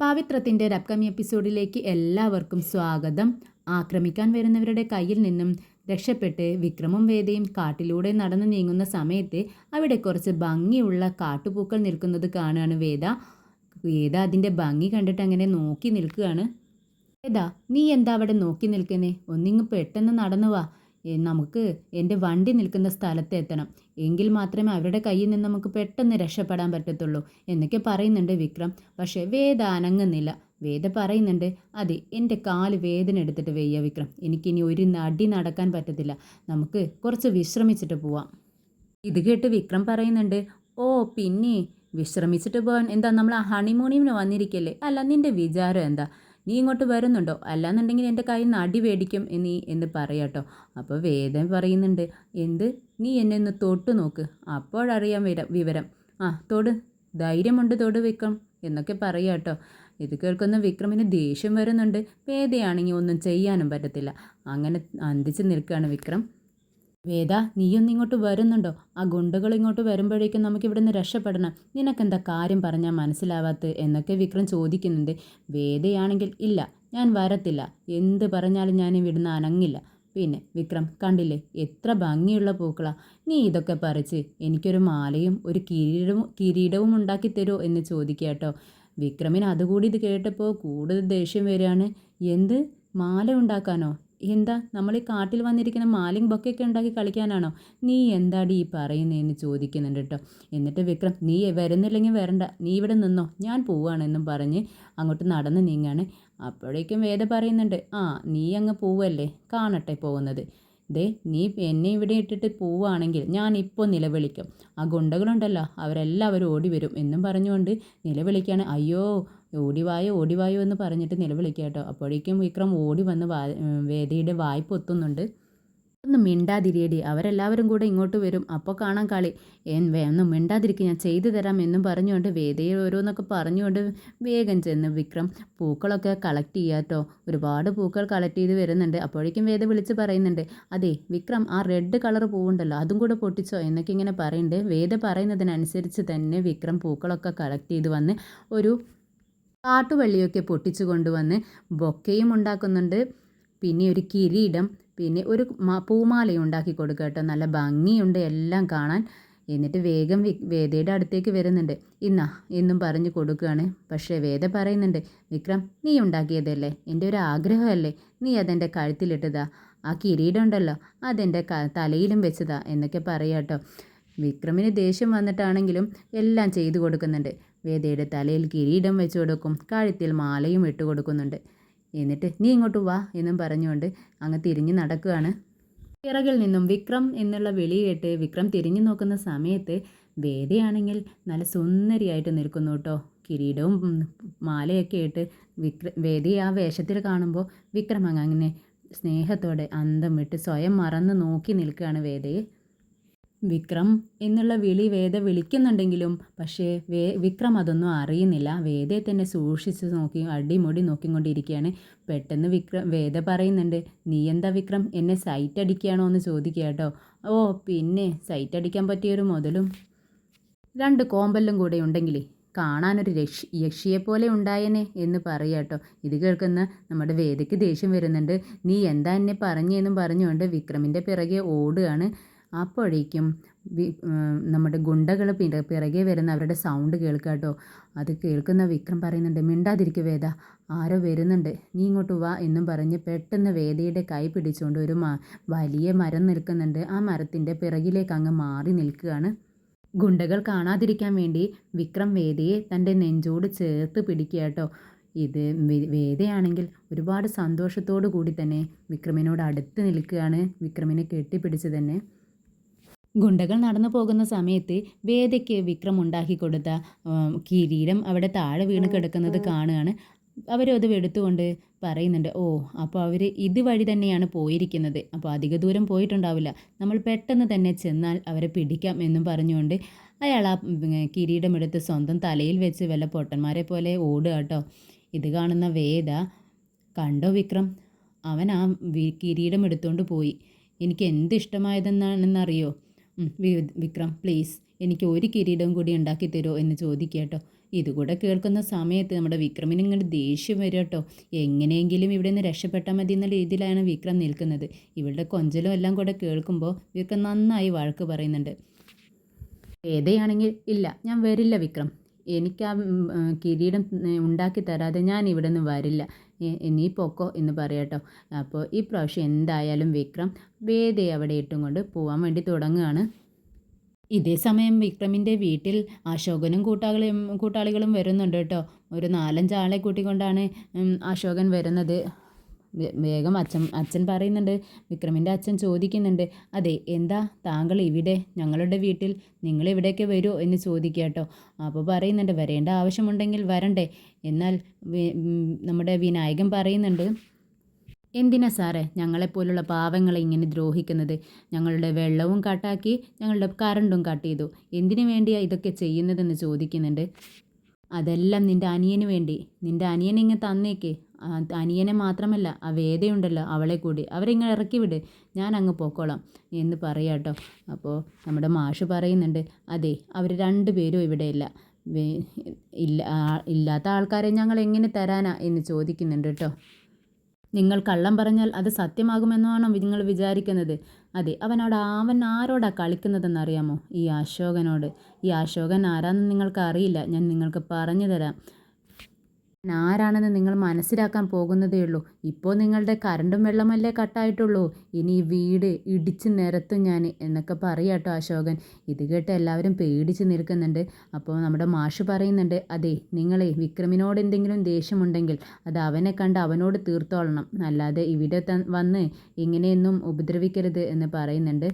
പവിത്രത്തിൻ്റെ ഒരു അപ്കമിങ് എപ്പിസോഡിലേക്ക് എല്ലാവർക്കും സ്വാഗതം. ആക്രമിക്കാൻ വരുന്നവരുടെ കയ്യിൽ നിന്നും രക്ഷപ്പെട്ട് വിക്രമും വേദയും കാട്ടിലൂടെ നടന്നു നീങ്ങുന്ന സമയത്ത് അവിടെ കുറച്ച് ഭംഗിയുള്ള കാട്ടുപൂക്കൾ നിൽക്കുന്നത് കാണുകയാണ് വേദ. അതിൻ്റെ ഭംഗി കണ്ടിട്ട് അങ്ങനെ നോക്കി നിൽക്കുകയാണ്. വേദ, നീ എന്താ അവിടെ നോക്കി നിൽക്കുന്നേ? ഒന്നിങ്ങ് പെട്ടെന്ന് നടന്നു വാ. നമുക്ക് എൻ്റെ വണ്ടി നിൽക്കുന്ന സ്ഥലത്ത് എത്തണം. എങ്കിൽ മാത്രമേ അവരുടെ കയ്യിൽ നിന്ന് നമുക്ക് പെട്ടെന്ന് രക്ഷപ്പെടാൻ പറ്റത്തുള്ളൂ എന്നൊക്കെ പറയുന്നുണ്ട് വിക്രം. പക്ഷേ വേദ അനങ്ങുന്നില്ല. വേദ പറയുന്നുണ്ട്, അതെ, എൻ്റെ കാല് വേദന എടുത്തിട്ട് വയ്യ വിക്രം, എനിക്കിനി ഒരു അടി നടക്കാൻ പറ്റത്തില്ല, നമുക്ക് കുറച്ച് വിശ്രമിച്ചിട്ട് പോവാം. ഇത് കേട്ട് വിക്രം പറയുന്നുണ്ട്, ഓ പിന്നെ വിശ്രമിച്ചിട്ട് പോകാൻ എന്താ, നമ്മൾ ഹണിമൂണിന് വന്നിരിക്കല്ലേ? അല്ല, നിൻ്റെ വിചാരം എന്താ? നീ ഇങ്ങോട്ട് വരുന്നുണ്ടോ? അല്ലാന്നുണ്ടെങ്കിൽ എൻ്റെ കയ്യിൽ നിന്ന് അടി മേടിക്കും എന്ന് പറയാട്ടോ. അപ്പോൾ വേദം പറയുന്നുണ്ട്, എന്ത്, നീ എന്നെ ഒന്ന് തൊട്ട് നോക്ക്, അപ്പോഴറിയാം വിവരം. ആ തൊട്, ധൈര്യമുണ്ട് തൊട് വിക്രം എന്നൊക്കെ പറയാട്ടോ. ഇത് കേൾക്കുന്ന വിക്രമിന് ദേഷ്യം വരുന്നുണ്ട്. വേദയാണെങ്കിൽ ഒന്നും ചെയ്യാനും പറ്റത്തില്ല. അങ്ങനെ അന്തിച്ച് നിൽക്കുകയാണ് വിക്രം. വേദ, നീയൊന്നും ഇങ്ങോട്ട് വരുന്നുണ്ടോ? ആ ഗുണ്ടകൾ ഇങ്ങോട്ട് വരുമ്പോഴേക്കും നമുക്കിവിടെ നിന്ന് രക്ഷപ്പെടണം. നിനക്കെന്താ കാര്യം പറഞ്ഞാൽ മനസ്സിലാവാത്ത എന്നൊക്കെ വിക്രം ചോദിക്കുന്നുണ്ട്. വേദയാണെങ്കിൽ, ഇല്ല, ഞാൻ വരത്തില്ല, എന്ത് പറഞ്ഞാലും ഞാൻ ഇവിടുന്ന് അനങ്ങില്ല. പിന്നെ വിക്രം, കണ്ടില്ലേ എത്ര ഭംഗിയുള്ള പൂക്കളാ, നീ ഇതൊക്കെ പറിച്ച് എനിക്കൊരു മാലയും ഒരു കിരീടവും ഉണ്ടാക്കി തരുമോ എന്ന് ചോദിക്കാട്ടോ. വിക്രമിന് അതുകൂടി ഇത് കേട്ടപ്പോൾ കൂടുതൽ ദേഷ്യം വരികയാണ്. എന്ത്, മാല ഉണ്ടാക്കാനോ? എന്താ, നമ്മൾ ഈ കാട്ടിൽ വന്നിരിക്കുന്ന മാലിംഗ് ബൊക്കെയൊക്കെ ഉണ്ടാക്കി കളിക്കാനാണോ? നീ എന്താടി ഈ പറയുന്നതെന്ന് ചോദിക്കുന്നുണ്ട് കേട്ടോ. എന്നിട്ട് വിക്രം, നീ വരുന്നില്ലെങ്കിൽ വരണ്ട, നീ ഇവിടെ നിന്നോ, ഞാൻ പോവുകയാണെന്നും പറഞ്ഞ് അങ്ങോട്ട് നടന്ന് നീങ്ങാണ്. അപ്പോഴേക്കും വേദ പറയുന്നുണ്ട്, ആ നീ അങ്ങ് പോവല്ലേ, കാണട്ടെ പോകുന്നത്. ദേ, നീ എന്നെ ഇവിടെ ഇട്ടിട്ട് പോവുകയാണെങ്കിൽ ഞാൻ ഇപ്പോൾ നിലവിളിക്കും. ആ ഗുണ്ടകളുണ്ടല്ലോ, അവരെല്ലാവരും ഓടി വരും എന്നും പറഞ്ഞുകൊണ്ട് നിലവിളിക്കുകയാണ്. അയ്യോ, ഓടിവായോ ഓടിവായോ എന്ന് പറഞ്ഞിട്ട് നിലവിളിക്കുക കേട്ടോ. അപ്പോഴേക്കും വിക്രം ഓടി വന്ന് വേദയുടെ വായ്പ പൊത്തുന്നുണ്ട്. ഒന്ന് മിണ്ടാതിരിയടി, അവരെല്ലാവരും കൂടെ ഇങ്ങോട്ട് വരും, അപ്പോൾ കാണാൻ കളി. ഒന്ന് മിണ്ടാതിരിക്കുക, ഞാൻ ചെയ്തു തരാം എന്നും പറഞ്ഞുകൊണ്ട് വേദയെ ഓരോന്നൊക്കെ പറഞ്ഞുകൊണ്ട് വേഗം ചെന്ന് വിക്രം പൂക്കളൊക്കെ കളക്ട് ചെയ്യാട്ടോ. ഒരുപാട് പൂക്കൾ കളക്ട് ചെയ്ത് വരുന്നുണ്ട്. അപ്പോഴേക്കും വേദ വിളിച്ച് പറയുന്നുണ്ട്, അതെ വിക്രം, ആ റെഡ് കളർ പൂവുണ്ടല്ലോ അതും കൂടെ പൊട്ടിച്ചോ എന്നൊക്കെ ഇങ്ങനെ പറയുന്നുണ്ട്. വേദ പറയുന്നതിനനുസരിച്ച് തന്നെ വിക്രം പൂക്കളൊക്കെ കളക്ട് ചെയ്ത് വന്ന് ഒരു കാട്ടുവള്ളിയൊക്കെ പൊട്ടിച്ചു കൊണ്ടുവന്ന് ബൊക്കയും ഉണ്ടാക്കുന്നുണ്ട്. പിന്നെ ഒരു കിരീടം, പിന്നെ ഒരു പൂമാലയും ഉണ്ടാക്കി കൊടുക്കുക കേട്ടോ. നല്ല ഭംഗിയുണ്ട് എല്ലാം കാണാൻ. എന്നിട്ട് വേഗം വേദയുടെ അടുത്തേക്ക് വരുന്നുണ്ട്. ഇന്നാ എന്നും പറഞ്ഞു കൊടുക്കുകയാണ്. പക്ഷേ വേദ പറയുന്നുണ്ട്, വിക്രം, നീ ഉണ്ടാക്കിയതല്ലേ, എൻ്റെ ഒരു ആഗ്രഹമല്ലേ, നീ അതെൻ്റെ കഴുത്തിലിട്ടതാ, ആ കിരീടം ഉണ്ടല്ലോ അതെൻ്റെ തലയിലും വെച്ചതാ എന്നൊക്കെ പറയാട്ടോ. വിക്രമിന് ദേഷ്യം വന്നിട്ടാണെങ്കിലും എല്ലാം ചെയ്തു കൊടുക്കുന്നുണ്ട്. വേദയുടെ തലയിൽ കിരീടം വെച്ച് കൊടുക്കും, കഴുത്തിൽ മാലയും ഇട്ട് കൊടുക്കുന്നുണ്ട്. എന്നിട്ട് നീ ഇങ്ങോട്ട് വാ എന്നും പറഞ്ഞുകൊണ്ട് അങ്ങ് തിരിഞ്ഞ് നടക്കുകയാണ്. പിറകിൽ നിന്നും വിക്രം എന്നുള്ള വിളി കേട്ട് വിക്രം തിരിഞ്ഞു നോക്കുന്ന സമയത്ത് വേദയാണെങ്കിൽ നല്ല സുന്ദരിയായിട്ട് നിൽക്കുന്നു കേട്ടോ. കിരീടവും മാലയൊക്കെ ഇട്ട് വേദയെ ആ വേഷത്തിൽ കാണുമ്പോൾ വിക്രം അങ്ങനെ സ്നേഹത്തോടെ അന്തം വിട്ട് സ്വയം മറന്ന് നോക്കി നിൽക്കുകയാണ് വേദയെ. വിക്രം എന്നുള്ള വിളി വേദ വിളിക്കുന്നുണ്ടെങ്കിലും പക്ഷേ വിക്രം അതൊന്നും അറിയുന്നില്ല. വേദയെ തന്നെ സൂക്ഷിച്ച് നോക്കി അടിമുടി നോക്കിക്കൊണ്ടിരിക്കുകയാണ്. പെട്ടെന്ന് വേദ പറയുന്നുണ്ട്, നീ എന്താ വിക്രം എന്നെ സൈറ്റ് അടിക്കുകയാണോ എന്ന് ചോദിക്കുക കേട്ടോ. ഓ പിന്നെ, സൈറ്റ് അടിക്കാൻ പറ്റിയൊരു മുതലും 2 കോമ്പല്ലും കൂടെ ഉണ്ടെങ്കിലേ കാണാനൊരു യക്ഷിയെപ്പോലെ ഉണ്ടായേനെ എന്ന് പറയുക കേട്ടോ. ഇത് കേൾക്കുന്ന നമ്മുടെ വേദയ്ക്ക് ദേഷ്യം വരുന്നുണ്ട്. നീ എന്താ എന്നെ പറഞ്ഞെന്നും പറഞ്ഞുകൊണ്ട് വിക്രമിൻ്റെ പിറകെ ഓടുകയാണ്. അപ്പോഴേക്കും നമ്മുടെ ഗുണ്ടകൾ പിറകെ വരുന്ന അവരുടെ സൗണ്ട് കേൾക്കുക കേട്ടോ. അത് കേൾക്കുന്ന വിക്രം പറയുന്നുണ്ട്, മിണ്ടാതിരിക്കുക വേദ, ആരോ വരുന്നുണ്ട്, നീ ഇങ്ങോട്ട് വാ എന്നും പറഞ്ഞ് പെട്ടെന്ന് വേദയുടെ കൈ പിടിച്ചുകൊണ്ട് ഒരു വലിയ മരം നിൽക്കുന്നുണ്ട്. ആ മരത്തിൻ്റെ പിറകിലേക്ക് അങ്ങ് മാറി നിൽക്കുകയാണ്. ഗുണ്ടകൾ കാണാതിരിക്കാൻ വേണ്ടി വിക്രം വേദയെ തൻ്റെ നെഞ്ചോട് ചേർത്ത് പിടിക്കുക കേട്ടോ. ഇത് വേദയാണെങ്കിൽ ഒരുപാട് സന്തോഷത്തോടു കൂടി തന്നെ വിക്രമിനോട് അടുത്ത് നിൽക്കുകയാണ്, വിക്രമിനെ കെട്ടിപ്പിടിച്ച് തന്നെ. ഗുണ്ടകൾ നടന്നു പോകുന്ന സമയത്ത് വേദയ്ക്ക് വിക്രം ഉണ്ടാക്കി കൊടുത്ത കിരീടം അവിടെ താഴെ വീണ് കിടക്കുന്നത് കാണുകയാണ്. അവരത് എടുത്തുകൊണ്ട് പറയുന്നുണ്ട്, ഓ അപ്പോൾ അവർ ഇതുവഴി തന്നെയാണ് പോയിരിക്കുന്നത്, അപ്പോൾ അധിക ദൂരം പോയിട്ടുണ്ടാവില്ല, നമ്മൾ പെട്ടെന്ന് തന്നെ ചെന്നാൽ അവരെ പിടിക്കാം എന്നും പറഞ്ഞുകൊണ്ട് അയാൾ ആ കിരീടം എടുത്ത് സ്വന്തം തലയിൽ വെച്ച് വല്ല പൊട്ടന്മാരെ പോലെ ഓടുക കേട്ടോ. ഇത് കാണുന്ന വേദ, കണ്ടോ വിക്രം, അവൻ ആ കിരീടം എടുത്തുകൊണ്ട് പോയി, എനിക്ക് എന്ത് ഇഷ്ടമായതെന്നാണെന്നറിയോ? വിക്രം പ്ലീസ്, എനിക്ക് ഒരു കിരീടം കൂടി ഉണ്ടാക്കി തരുമോ എന്ന് ചോദിക്കുക കേട്ടോ. ഇതുകൂടെ കേൾക്കുന്ന സമയത്ത് നമ്മുടെ വിക്രമിന് ഇങ്ങനെ ദേഷ്യം വരും കേട്ടോ. എങ്ങനെയെങ്കിലും ഇവിടെ നിന്ന് രക്ഷപ്പെട്ടാൽ മതി എന്നുള്ള രീതിയിലാണ് വിക്രം നിൽക്കുന്നത്. ഇവളുടെ കൊഞ്ചലും എല്ലാം കൂടെ കേൾക്കുമ്പോൾ വിക്രം നന്നായി വഴക്ക് പറയുന്നുണ്ട്. വേദയാണെങ്കിൽ ഇല്ല, ഞാൻ വരില്ല വിക്രം, എനിക്ക് ആ കിരീടം ഉണ്ടാക്കി തരാതെ ഞാൻ ഇവിടെ നിന്ന് വരില്ല, നീ പൊക്കോ എന്ന് പറയാട്ടോ. അപ്പോൾ ഈ പ്രാവശ്യം എന്തായാലും വിക്രം വേദയെ അവിടെ ഇട്ടും കൊണ്ട് പോകാൻ വേണ്ടി തുടങ്ങുകയാണ്. ഇതേ സമയം വിക്രമിൻ്റെ വീട്ടിൽ അശോകനും കൂട്ടാളികളും വരുന്നുണ്ട് കേട്ടോ. ഒരു 4-5 ആളെ കൂട്ടിക്കൊണ്ടാണ് അശോകൻ വരുന്നത്. വേഗം അച്ഛൻ പറയുന്നുണ്ട്. വിക്രമിൻ്റെ അച്ഛൻ ചോദിക്കുന്നുണ്ട്, അതെ എന്താ താങ്കൾ ഇവിടെ ഞങ്ങളുടെ വീട്ടിൽ, നിങ്ങൾ ഇവിടേക്ക് വരുമോ എന്ന് ചോദിക്കുക കേട്ടോ. അപ്പോൾ പറയുന്നുണ്ട് വരേണ്ട ആവശ്യമുണ്ടെങ്കിൽ വരണ്ടേ. എന്നാൽ നമ്മുടെ വിനായകൻ പറയുന്നുണ്ട്, എന്തിനാ സാറേ ഞങ്ങളെപ്പോലുള്ള പാവങ്ങളെ ഇങ്ങനെ ദ്രോഹിക്കുന്നത്? ഞങ്ങളുടെ വെള്ളവും കട്ടാക്കി, ഞങ്ങളുടെ കറണ്ടും കട്ട് ചെയ്തു, എന്തിനു വേണ്ടിയാണ് ഇതൊക്കെ ചെയ്യുന്നതെന്ന് ചോദിക്കുന്നുണ്ട്. അതെല്ലാം നിൻ്റെ അനിയന് വേണ്ടി, നിൻ്റെ അനിയനെ ഇങ്ങ് തന്നേക്ക്. അനിയനെ മാത്രമല്ല ആ വേദയുണ്ടല്ലോ അവളെ കൂടി അവരിങ്ങനെ ഇറക്കി വിട്, ഞാൻ അങ്ങ് പോക്കോളാം എന്ന് പറയാട്ടോ. അപ്പോൾ നമ്മുടെ മാഷ് പറയുന്നുണ്ട്, അതെ അവർ 2 പേരും ഇവിടെയില്ല, ഇല്ലാത്ത ആൾക്കാരെ ഞങ്ങൾ എങ്ങനെ തരാനാ എന്ന് ചോദിക്കുന്നുണ്ട് കേട്ടോ. നിങ്ങൾ കള്ളം പറഞ്ഞാൽ അത് സത്യമാകുമെന്നാണോ നിങ്ങൾ വിചാരിക്കുന്നത്? അതെ അവൻ ആരോടാ കളിക്കുന്നതെന്നറിയാമോ? ഈ അശോകനോട്. ഈ അശോകൻ ആരാണെന്ന് നിങ്ങൾക്ക് അറിയില്ല, ഞാൻ നിങ്ങൾക്ക് പറഞ്ഞു തരാം. ആരാണെന്ന് നിങ്ങൾ മനസ്സിലാക്കാൻ പോകുന്നതേയുള്ളൂ. ഇപ്പോൾ നിങ്ങളുടെ കറണ്ടും വെള്ളമല്ലേ കട്ടായിട്ടുള്ളൂ, ഇനി ഈ വീട് ഇടിച്ച് നിരത്തും ഞാൻ എന്നൊക്കെ പറയാട്ടോ അശോകൻ. ഇത് കേട്ട് എല്ലാവരും പേടിച്ച് നിൽക്കുന്നുണ്ട്. അപ്പോൾ നമ്മുടെ മാഷ് പറയുന്നുണ്ട്, അതെ നിങ്ങളെ വിക്രമിനോട് എന്തെങ്കിലും ദേഷ്യമുണ്ടെങ്കിൽ അത് അവനെ കണ്ട് അവനോട് തീർത്തോളണം, അല്ലാതെ ഇവിടെ വന്ന് ഇങ്ങനെയൊന്നും ഉപദ്രവിക്കരുത് എന്ന് പറയുന്നുണ്ട്.